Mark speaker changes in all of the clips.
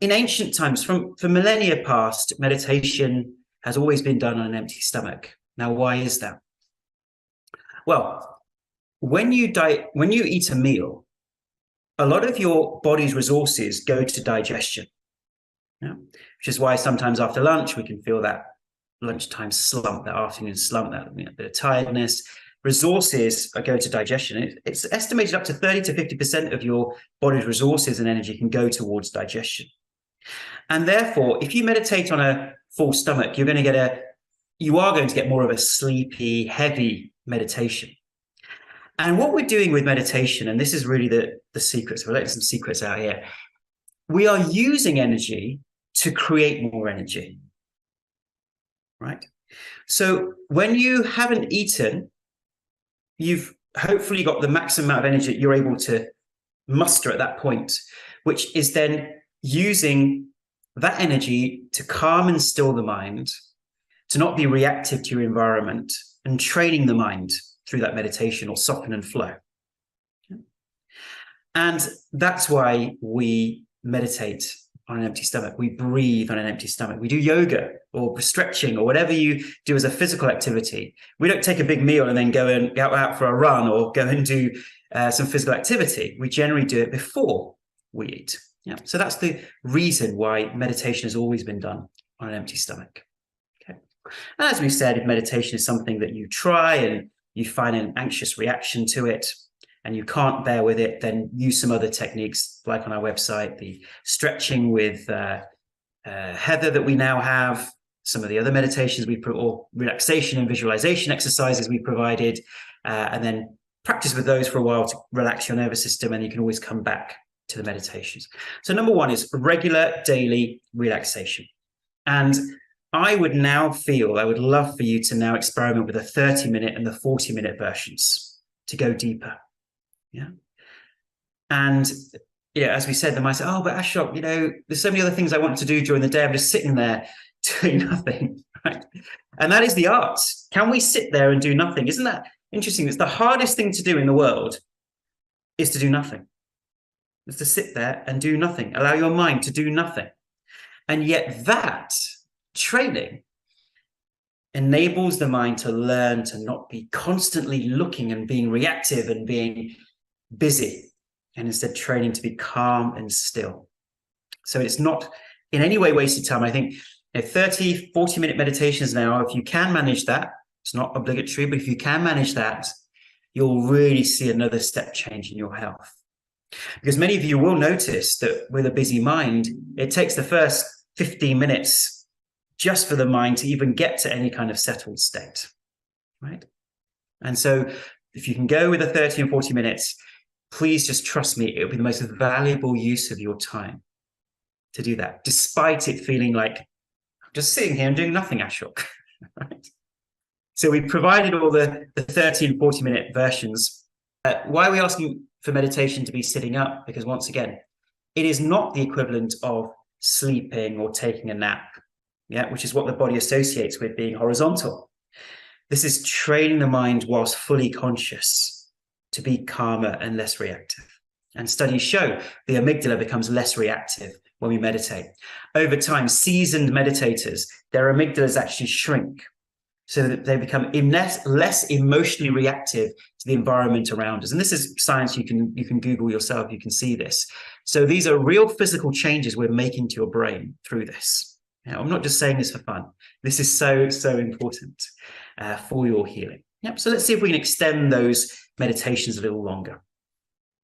Speaker 1: in ancient times, for millennia past, meditation has always been done on an empty stomach. Now, why is that? Well, when you eat a meal, a lot of your body's resources go to digestion. Yeah? Which is why sometimes after lunch we can feel that lunchtime slump, that afternoon slump, that bit of tiredness. Resources go to digestion. It's estimated up to 30 to 50% of your body's resources and energy can go towards digestion. And therefore, if you meditate on a full stomach, you are going to get more of a sleepy, heavy meditation. And what we're doing with meditation, and this is really the secret, so we're letting some secrets out here. We are using energy to create more energy, right? So when you haven't eaten, you've hopefully got the maximum amount of energy that you're able to muster at that point, which is then using that energy to calm and still the mind, to not be reactive to your environment, and training the mind through that meditation, or soften and flow. And that's why we meditate on an empty stomach. We breathe on an empty stomach. We do yoga or stretching or whatever you do as a physical activity. We don't take a big meal and then go out for a run or go and do some physical activity. We generally do it before we eat. Yeah. So that's the reason why meditation has always been done on an empty stomach. Okay. And as we said, if meditation is something that you try and you find an anxious reaction to it and you can't bear with it, then use some other techniques like on our website, the stretching with Heather that we now have, some of the other meditations we put, or relaxation and visualization exercises we provided, and then practice with those for a while to relax your nervous system, and you can always come back to the meditations. So number one is regular daily relaxation. And I would love for you to now experiment with the 30-minute and the 40-minute versions to go deeper. Yeah. And yeah, as we said, they might say, oh, but Ashok, there's so many other things I want to do during the day. I'm just sitting there doing nothing. Right. And that is the art. Can we sit there and do nothing? Isn't that interesting? It's the hardest thing to do in the world is to do nothing. It's to sit there and do nothing. Allow your mind to do nothing. And yet that training enables the mind to learn to not be constantly looking and being reactive and being busy, and instead training to be calm and still. So it's not in any way wasted time. I think 30, 40-minute meditations now, if you can manage that, it's not obligatory, but if you can manage that, you'll really see another step change in your health. Because many of you will notice that with a busy mind, it takes the first 15 minutes just for the mind to even get to any kind of settled state, right? And so if you can go with the 30 and 40 minutes, please just trust me, it'll be the most valuable use of your time to do that, despite it feeling like I'm just sitting here and doing nothing, Ashok, right? So we provided all the 30 and 40-minute versions. Why are we asking for meditation to be sitting up? Because once again, it is not the equivalent of sleeping or taking a nap, yeah, which is what the body associates with being horizontal. This is training the mind whilst fully conscious to be calmer and less reactive. And studies show the amygdala becomes less reactive when we meditate. Over time, seasoned meditators, their amygdalas actually shrink so that they become less emotionally reactive to the environment around us. And this is science you can Google yourself, you can see this. So these are real physical changes we're making to your brain through this. Now, I'm not just saying this for fun. This is so, so important for your healing. Yep. So let's see if we can extend those meditations a little longer.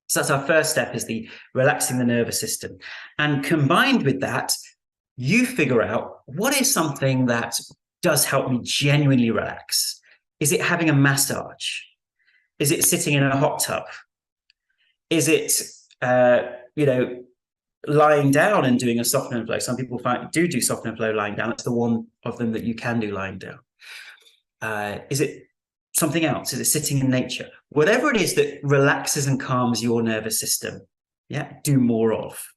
Speaker 1: So that's our first step, is the relaxing the nervous system. And combined with that, you figure out what is something that does help me genuinely relax. Is it having a massage? Is it sitting in a hot tub? Is it, lying down and doing a soften and flow? Some people do soften and flow lying down. That's the one of them that you can do lying down. Is it something else? Is it sitting in nature? Whatever it is that relaxes and calms your nervous system, yeah, do more of.